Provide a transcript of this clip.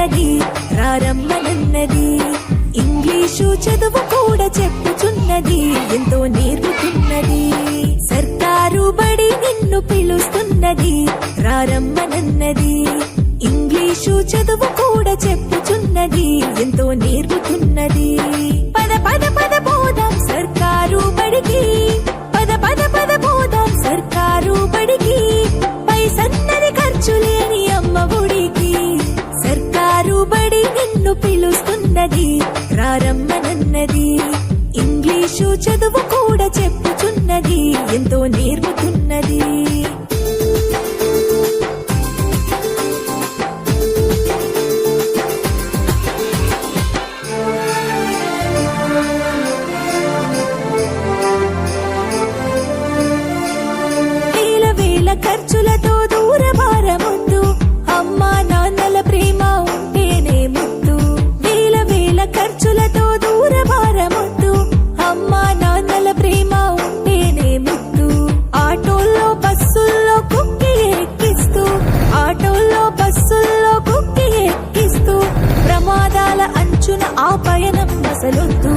పిలుస్తున్నది రారమ్మనన్నది. English చదువు కూడా చెప్పుచున్నది ఎంతో నేర్పుతున్నది. సర్కారు బడి నిన్ను పిలుస్తున్నది రారమ్మనన్నది. ఇంగ్లీషు చదువు కూడా చెప్పుచున్నది ఎంతో నేర్పుతున్నది. పద పద పద పోదాం సర్కారు బడికి, పద పద పద పోదాం సర్కారు బడికి. పైసన్నది ఖర్చు లేని అమ్మ ఒడికి. సర్కారు బడి నిన్ను పిలుస్తున్నది రారమ్మనన్నది. ఇంగ్లీషు చదువు కూడా చెప్పుచున్నది ఎంతో నేర్పుతున్నది. ఖర్చులతో దూరభారమొద్దు, అమ్మా నాన్నల ప్రేమ ఉంటేనే ముద్దు. వేల వేల ఖర్చులతో దూరభారమొద్దు, అమ్మా నాన్నల ప్రేమ ఉంటేనే ముద్దు. ఆటోల్లో బస్సుల్లో కుక్కి ఎక్కిస్తూ, ఆటోల్లో బస్సుల్లో కుక్కి ఎక్కిస్తూ, ప్రమాదాల అంచున ఆ పయనం అసలొద్దు.